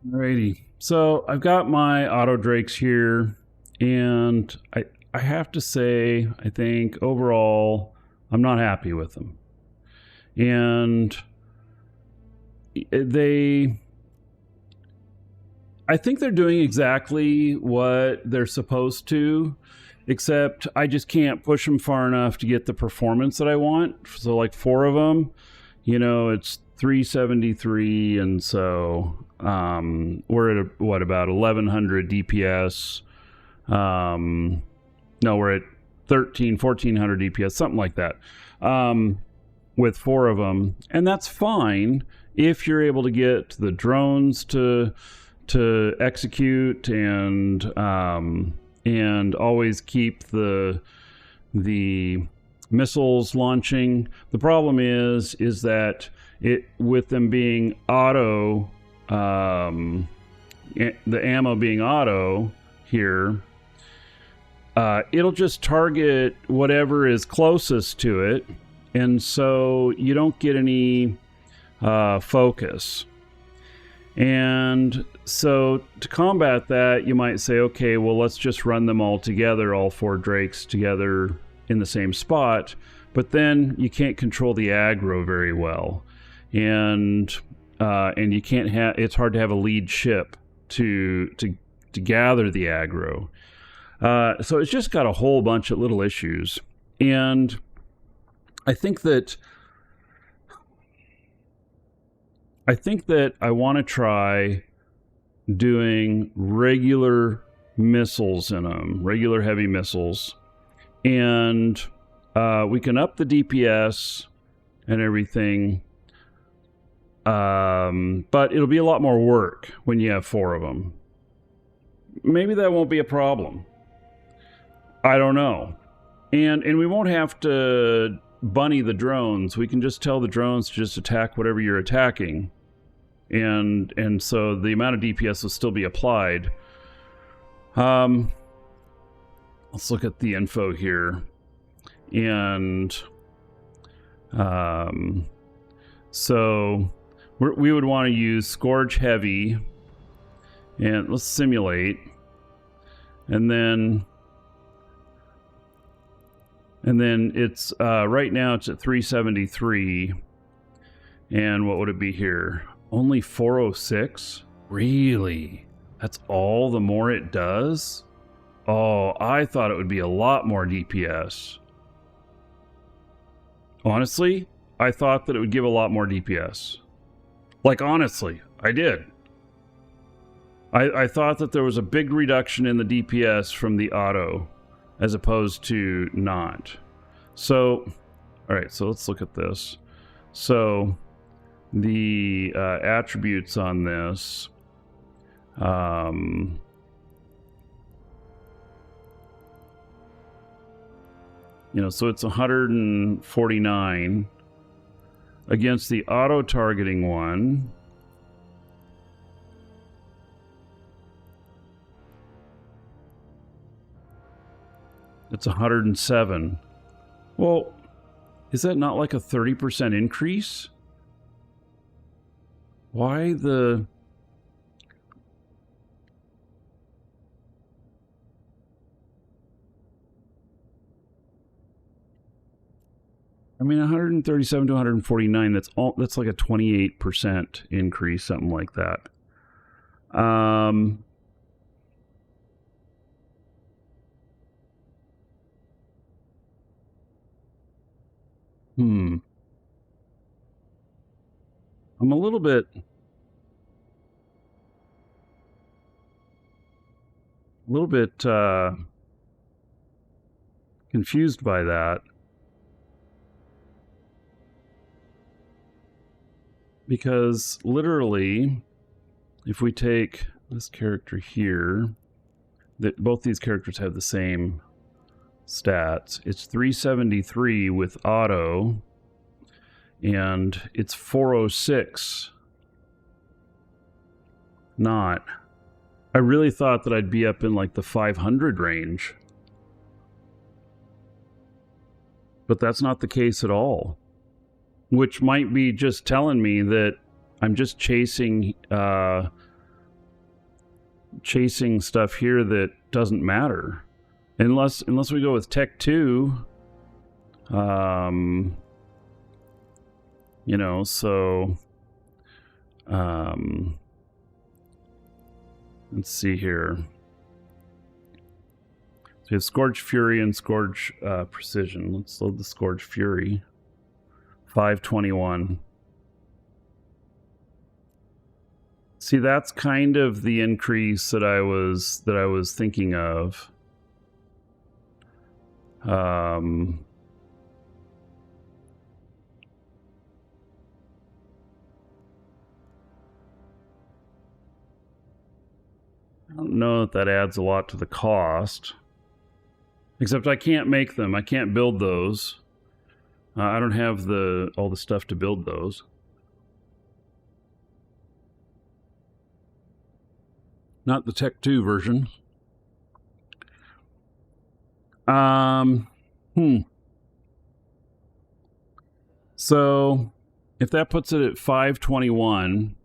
Alrighty. So I've got my auto drakes here, and I have to say, I think overall, I'm not happy with them. And I think they're doing exactly what they're supposed to, except I just can't push them far enough to get the performance that I want. So like 4 of them, it's 373, and so we're at what, about 1100 DPS. No, we're at 1400 DPS, something like that, with 4 of them, and that's fine if you're able to get the drones to execute and always keep the missiles launching. The problem is that with them being auto, the ammo being auto here, it'll just target whatever is closest to it, and so you don't get any focus. And so to combat that, you might say, okay, well, let's just run them all together, all 4 drakes together in the same spot. But then you can't control the aggro very well, and you can't have. It's hard to have a lead ship to gather the aggro. So it's just got a whole bunch of little issues, and I think that I want to try doing regular missiles in them, regular heavy missiles, and we can up the DPS and everything, but it'll be a lot more work when you have 4 of them. Maybe that won't be a problem. I don't know. And we won't have to bunny the drones. We can just tell the drones to just attack whatever you're attacking. And so the amount of DPS will still be applied. Let's look at the info here. And so we would want to use Scourge Heavy. And let's simulate. And then it's right now it's at 373. And what would it be here? Only 406? Really? That's all the more it does? Oh, I thought it would be a lot more DPS. Honestly, I thought that it would give a lot more DPS. Like, honestly, I did. I thought that there was a big reduction in the DPS from the auto, as opposed to not. So, all right, so let's look at this. So, the attributes on this, so it's 149 against the auto targeting one. It's 107. Well, is that not like a 30% increase? Why the... I mean, 137 to 149, that's like a 28% increase, something like that. I'm a little bit confused by that, because literally, if we take this character here, that both these characters have the same stats. It's 373 with auto, and it's 406 not. I really thought that I'd be up in like the 500 range, but that's not the case at all, which might be just telling me that I'm just chasing chasing stuff here that doesn't matter. Unless we go with Tech 2. You know, so let's see here. So we have Scourge Fury and Scourge Precision. Let's load the Scourge Fury. 521. See, that's kind of the increase that I was thinking of. I don't know that adds a lot to the cost. Except I can't make them. I can't build those. I don't have all the stuff to build those. Not the Tech 2 version. So if that puts it at 521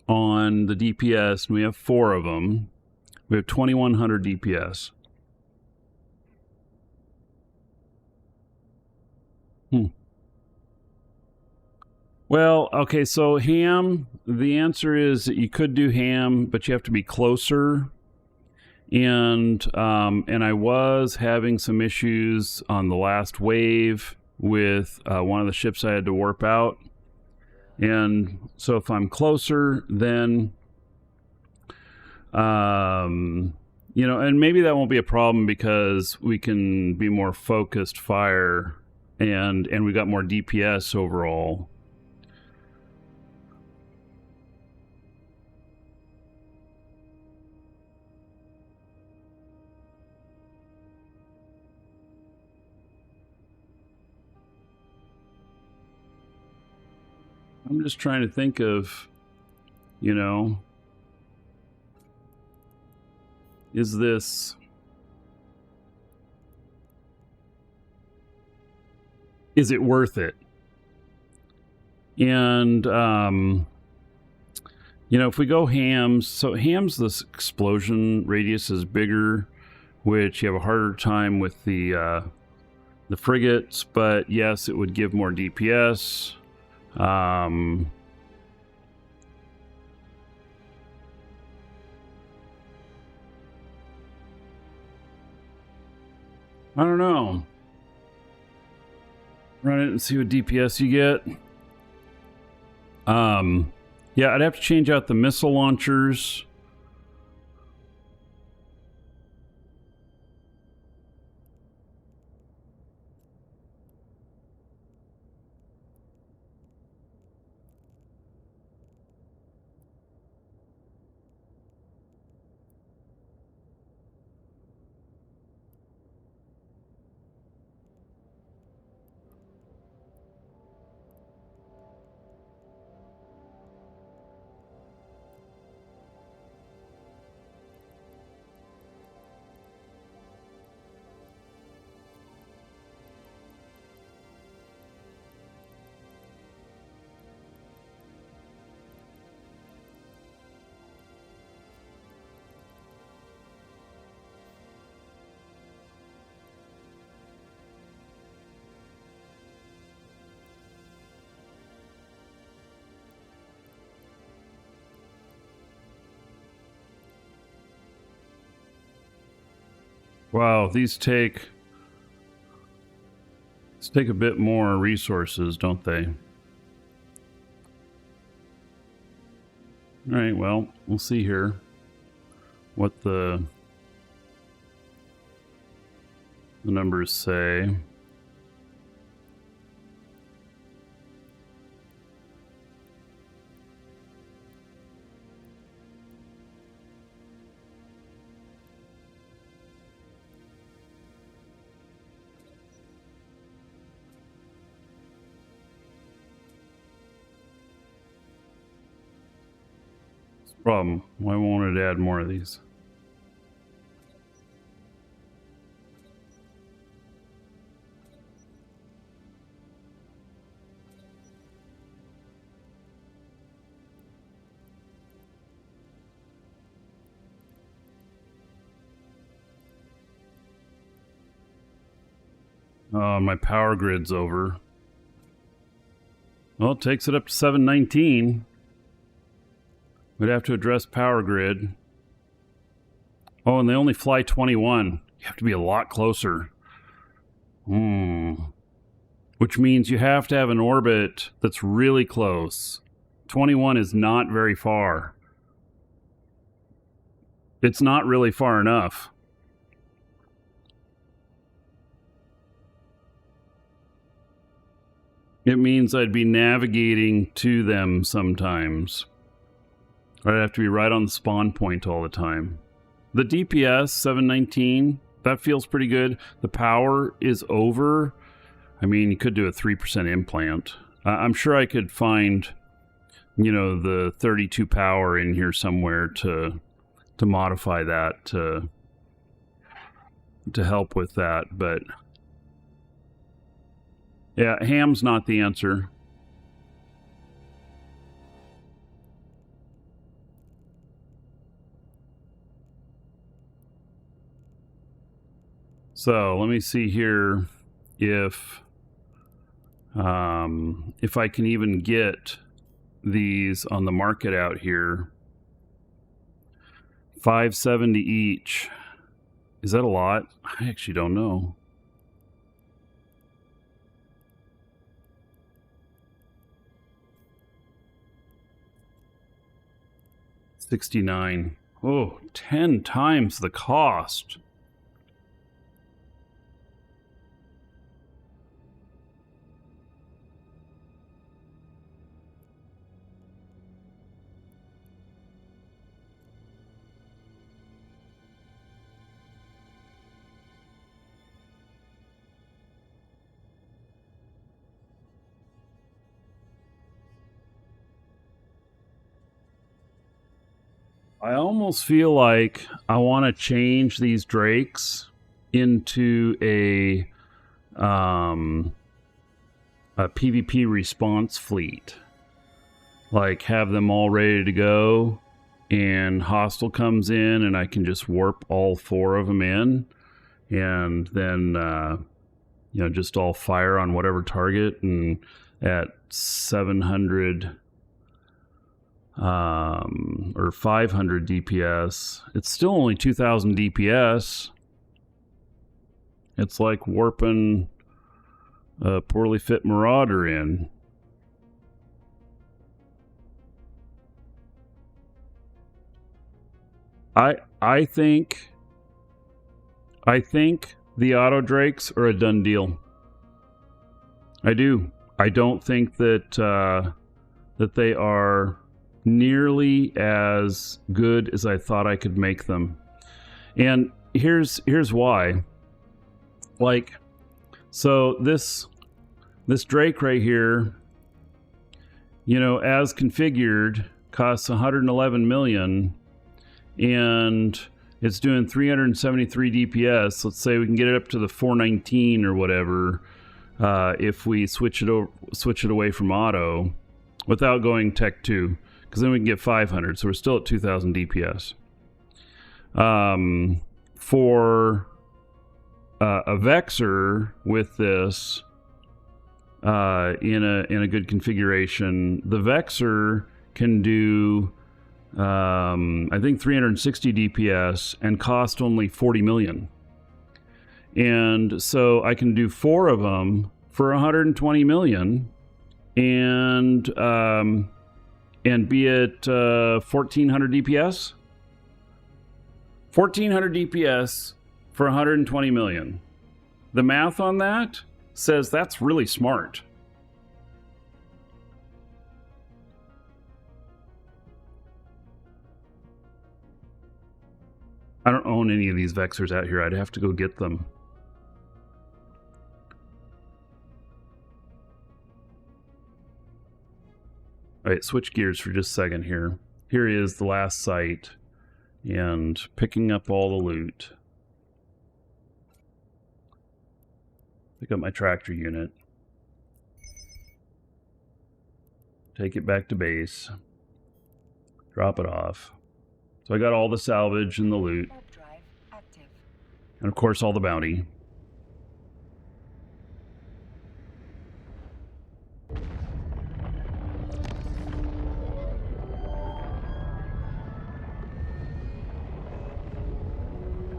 on the DPS, and we have 4 of them, we have 2100 DPS. Well, okay, so ham, the answer is that you could do ham, but you have to be closer. And I was having some issues on the last wave with one of the ships I had to warp out. And so if I'm closer, then, you know, and maybe that won't be a problem because we can be more focused fire and we got more DPS overall. I'm just trying to think of, you know, is it worth it? And, you know, if we go hams, so hams, this explosion radius is bigger, which you have a harder time with the frigates, but yes, it would give more DPS. I don't know. Run it and see what DPS you get. Yeah, I'd have to change out the missile launchers. Wow, these take a bit more resources, don't they? All right, well, we'll see here what the numbers say. Problem. Why won't it add more of these? Oh, my power grid's over. Well, it takes it up to 719. We'd have to address power grid. Oh, and they only fly 21. You have to be a lot closer. Which means you have to have an orbit that's really close. 21 is not very far. It's not really far enough. It means I'd be navigating to them sometimes. I'd have to be right on the spawn point all the time. The DPS, 719, that feels pretty good. The power is over. I mean, you could do a 3% implant. I'm sure I could find, you know, the 32 power in here somewhere to modify that to help with that, but yeah, ham's not the answer. So let me see here if I can even get these on the market out here. 570 each. Is that a lot? I actually don't know. $69. Oh, 10 times the cost. I almost feel like I want to change these drakes into a PvP response fleet. Like, have them all ready to go, and hostile comes in, and I can just warp all 4 of them in, and then, you know, just all fire on whatever target, and at 700... or 500 DPS. It's still only 2000 DPS. It's like warping a poorly fit Marauder in. I think the auto drakes are a done deal. I do. I don't think that that they are nearly as good as I thought I could make them. And here's why. Like, so this Drake right here, you know, as configured, costs 111 million, and it's doing 373 DPS. Let's say we can get it up to the 419 or whatever, if we switch it away from auto without going Tech 2. Because then we can get 500, so we're still at 2,000 DPS. For a Vexer with this in a good configuration, the Vexer can do I think 360 DPS and cost only 40 million. And so I can do 4 of them for 120 million, and be at 1400 DPS. 1400 DPS for 120 million. The math on that says that's really smart. I don't own any of these Vexers out here. I'd have to go get them. All right, switch gears for just a second here. Here is the last site, and picking up all the loot. Pick up my tractor unit. Take it back to base. Drop it off. So I got all the salvage and the loot. And of course all the bounty.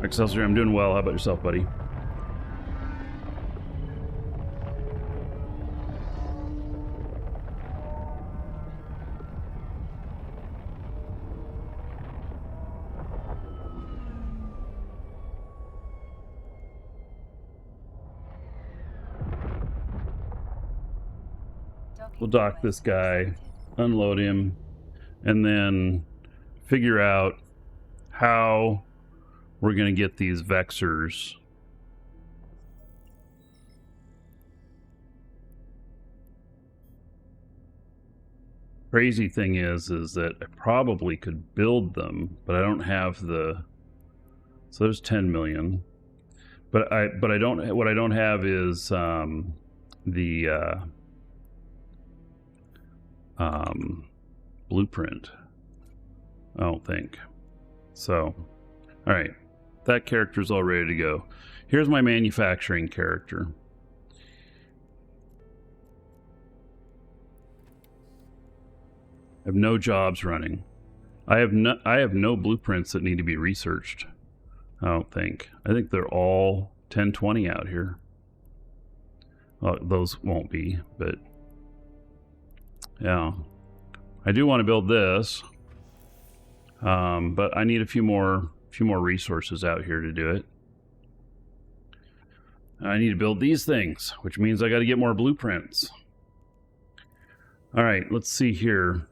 Excelsior, I'm doing well. How about yourself, buddy? We'll dock this guy, unload him, and then figure out how we're going to get these Vexers. Crazy thing is that I probably could build them, but I don't have the... So there's 10 million. But I don't... What I don't have is the... blueprint, I don't think. So, all right, that character's all ready to go. Here's my manufacturing character. I have no jobs running. I have no blueprints that need to be researched. I don't think. I think they're all 1020 out here. Well, those won't be, but yeah. I do want to build this, but I need a few more resources out here to do it. I need to build these things, which means I got to get more blueprints. All right, let's see here.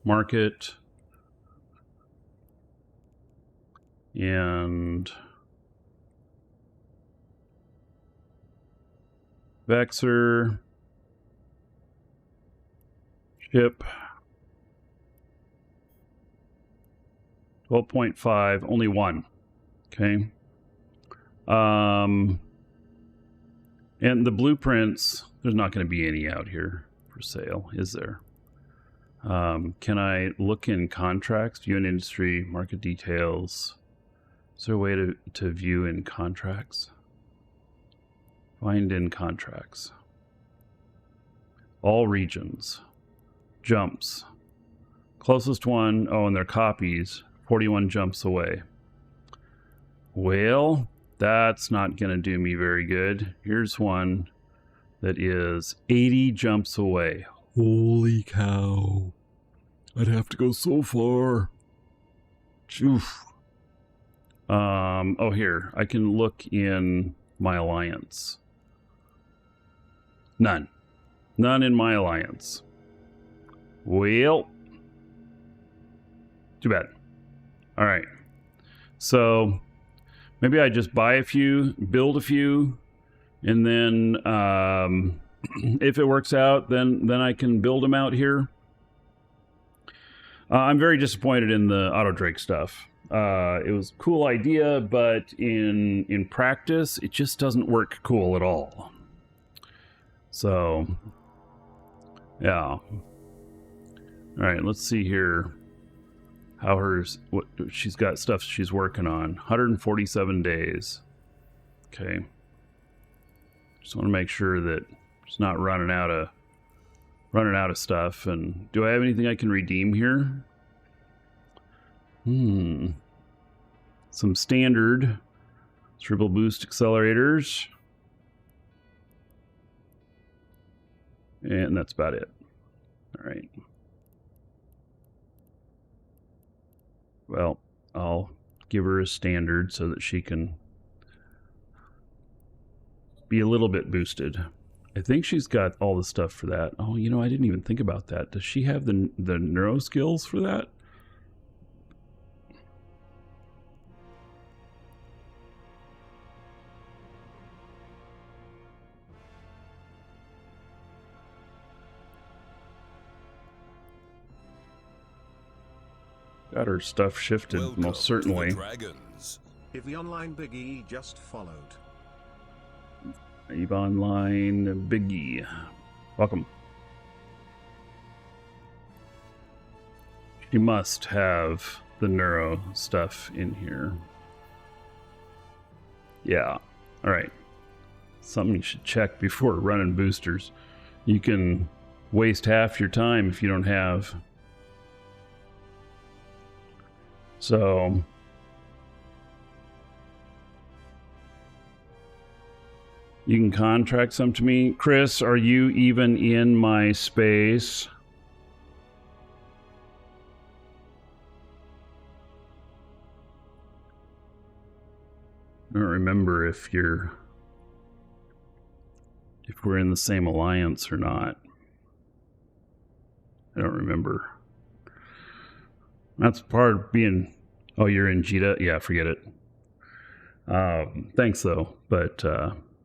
Market and Vexer. Ship 12.5, only one. Okay. And the blueprints, there's not going to be any out here for sale, is there? Can I look in contracts, view in industry, market details? Is there a way to view in contracts? Find in contracts. All regions. Jumps. Closest one, oh, and their copies, 41 jumps away. Well, that's not going to do me very good. Here's one that is 80 jumps away. Holy cow. I'd have to go so far. Oof. Oh, here. I can look in my alliance. None. None in my alliance. Well, too bad. All right. So maybe I just buy a few, build a few, and then if it works out, then I can build them out here. I'm very disappointed in the Auto Drake stuff. It was a cool idea, but in practice, it just doesn't work cool at all. So, yeah. All right, let's see here how what she's got stuff she's working on. 147 days. Okay. Just want to make sure that it's not running out of stuff. And do I have anything I can redeem here? Some standard triple boost accelerators. And that's about it. All right. Well, I'll give her a standard so that she can be a little bit boosted. I think she's got all the stuff for that. Oh, you know, I didn't even think about that. Does she have the neuro skills for that? Got her stuff shifted. Welcome, most certainly. If the online Biggie just followed. Eve Online Biggie. Welcome. She must have the neuro stuff in here. Yeah. All right. Something you should check before running boosters. You can waste half your time if you don't have. So, You can contract some to me. Chris, are you even in my space? I don't remember if we're in the same alliance or not. I don't remember. That's part of being... Oh, you're in Jita? Yeah, forget it. Thanks, though. But,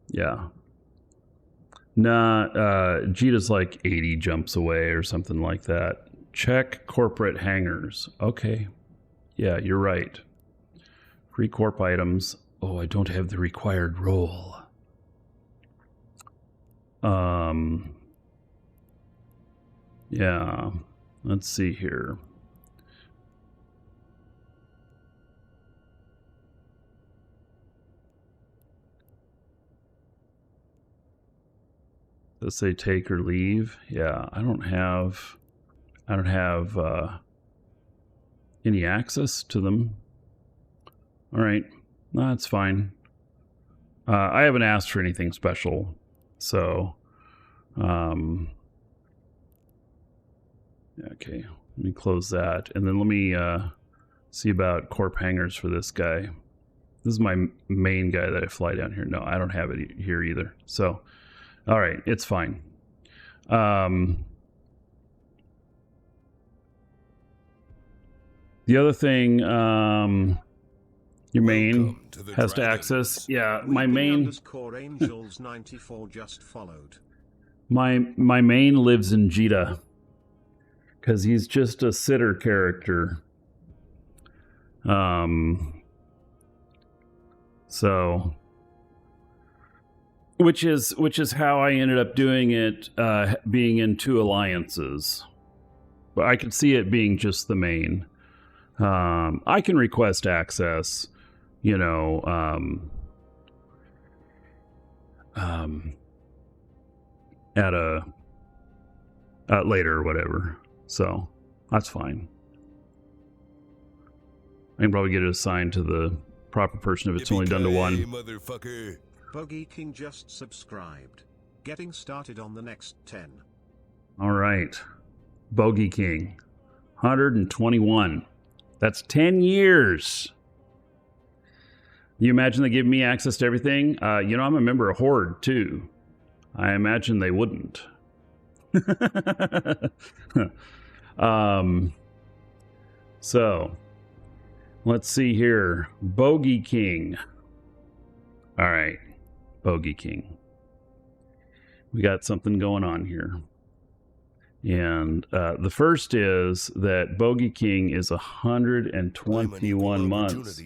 yeah. Nah, Jita's like 80 jumps away or something like that. Check corporate hangars. Okay. Yeah, you're right. Free corp items. Oh, I don't have the required role. Yeah. Let's see here. Let's say take or leave. Yeah, I don't have any access to them. All right, no, that's fine. I haven't asked for anything special, so okay. Let me close that, and then let me see about corp hangars for this guy. This is my main guy that I fly down here. No, I don't have it here either. So, all right, it's fine. The other thing, your main has to access. Yeah, my main. _Angels94 just followed. My main lives in Jita because he's just a sitter character. So, which is how I ended up doing it, being in 2 alliances. But I could see it being just the main. I can request access, you know, at later or whatever. So that's fine. I can probably get it assigned to the proper person if it's only done to 1. Motherfucker. Bogey King just subscribed. Getting started on the next 10. All right. Bogey King. 121. That's 10 years. You imagine they give me access to everything? You know, I'm a member of Horde, too. I imagine they wouldn't. So, let's see here. Bogey King. All right. Bogey King. We got something going on here. And the first is that Bogey King is 121 months.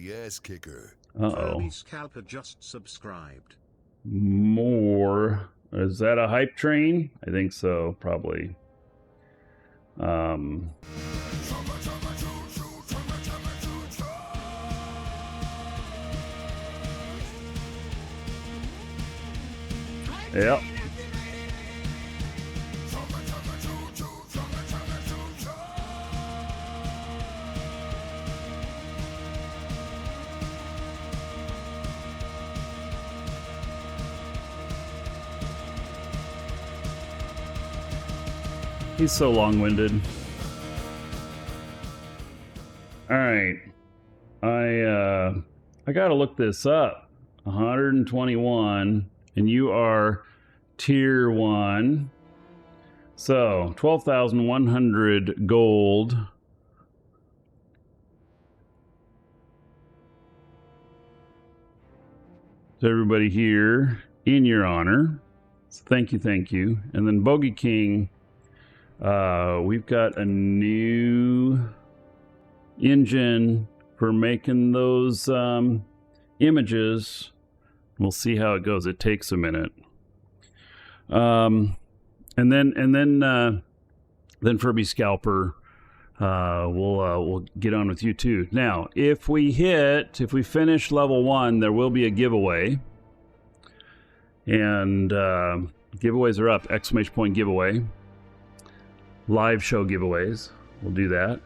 Uh-oh. Scalper just subscribed. More. Is that a hype train? I think so, probably. Yep. He's so long-winded. All right. I got to look this up. 121, and you are tier 1. So, 12,100 gold. To everybody here in your honor. So thank you. And then Bogey King, we've got a new engine for making those images. We'll see how it goes. It takes a minute. And then Furby Scalper, we'll get on with you too. Now, if we finish level 1, there will be a giveaway. And giveaways are up! ! Giveaway. Live show giveaways. We'll do that.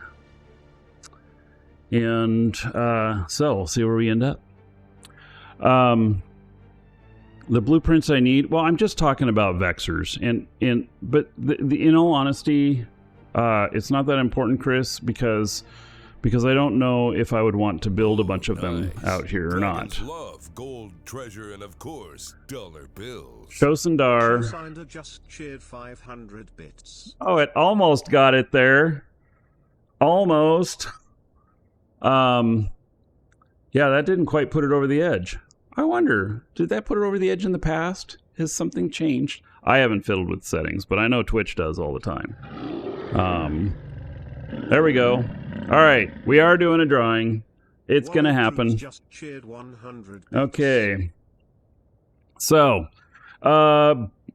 And so we'll see where we end up. the blueprints I need. Well, I'm just talking about Vexers, but in all honesty, it's not that important, Chris, because I don't know if I would want to build a bunch of them out here or not. Love gold, treasure, and of course, dollar bills. Shosandar just cheered 500 bits. Oh, it almost got it there. Almost. Yeah, that didn't quite put it over the edge. I wonder, did that put it over the edge in the past? Has something changed? I haven't fiddled with settings, but I know Twitch does all the time. There we go. All right, we are doing a drawing. It's going to happen. Just cheered 100 bits. Okay. So,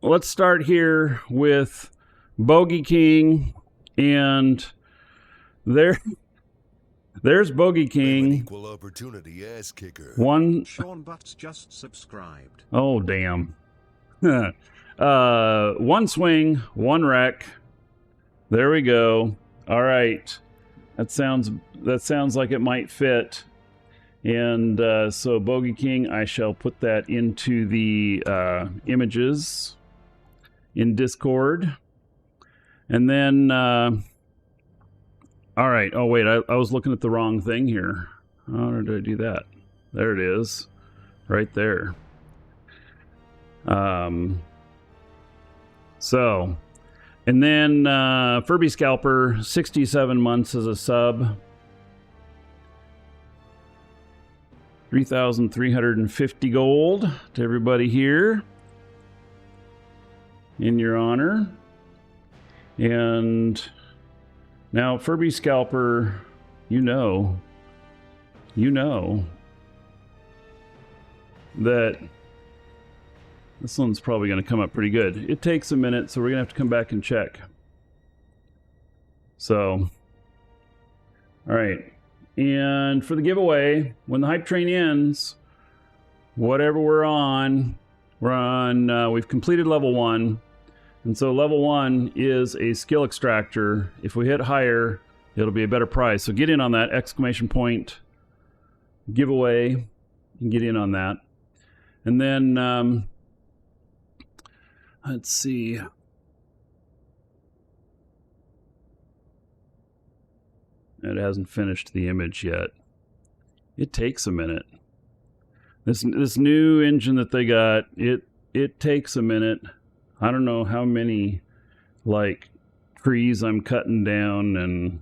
let's start here with Bogey King, and there's Bogey King. Equal opportunity ass kicker. Sean Butts just subscribed. Oh, damn. One swing, one wreck. There we go. All right. That sounds like it might fit. And so Bogey King, I shall put that into the images in Discord. And then, all right. Oh, wait, I was looking at the wrong thing here. How did I do that? There it is. Right there. So, and then Furby Scalper, 67 months as a sub. 3,350 gold to everybody here in your honor. And now Furby Scalper, you know that this one's probably going to come up pretty good. It takes a minute, so we're going to have to come back and check. So, all right. And for the giveaway, when the hype train ends, whatever we're on, we've completed level 1. And so level 1 is a skill extractor. If we hit higher, it'll be a better prize. So get in on that, exclamation point, giveaway, and get in on that. And then, let's see. It hasn't finished the image yet. It takes a minute. This new engine that they got, it takes a minute. I don't know how many like trees I'm cutting down and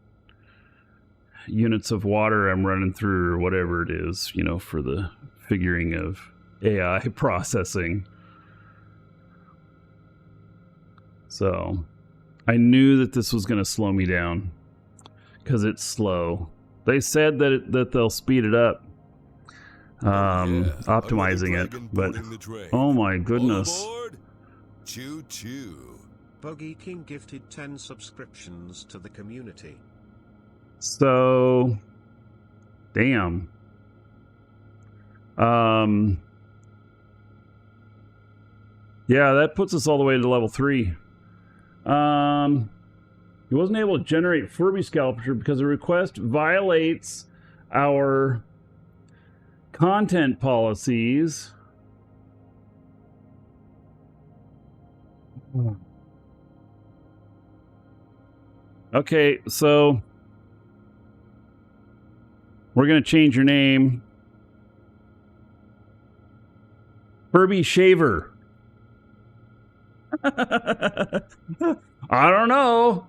units of water I'm running through or whatever it is, you know, for the figuring of AI processing. So I knew that this was going to slow me down because it's slow. They said that they'll speed it up, optimizing it, but oh my goodness. Choo choo. Bogey King gifted 10 subscriptions to the community. So, damn. Yeah, that puts us all the way to level 3. He wasn't able to generate Furby Scalper because the request violates our content policies. Okay, so we're going to change your name. Furby Shaver. I don't know.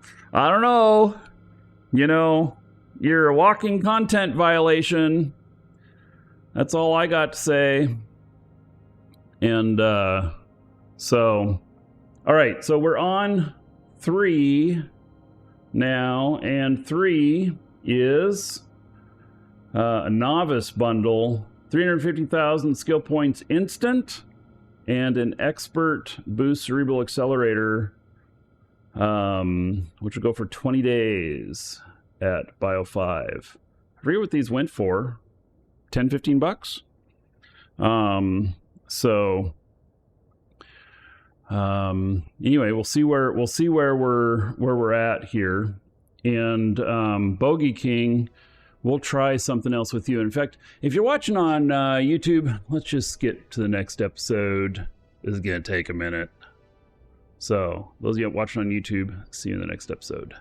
You know, you're a walking content violation. That's all I got to say. And so, all right, so we're on 3 now, and 3 is a novice bundle, 350,000 skill points instant, and an expert boost cerebral accelerator, which will go for 20 days at Bio 5. I forget what these went for. 10, 15 bucks. Anyway, we'll see where we're at here. And Bogey King we'll try something else with you. In fact, if you're watching on YouTube, let's just get to the next episode. This is going to take a minute. So those of you watching on YouTube, see you in the next episode.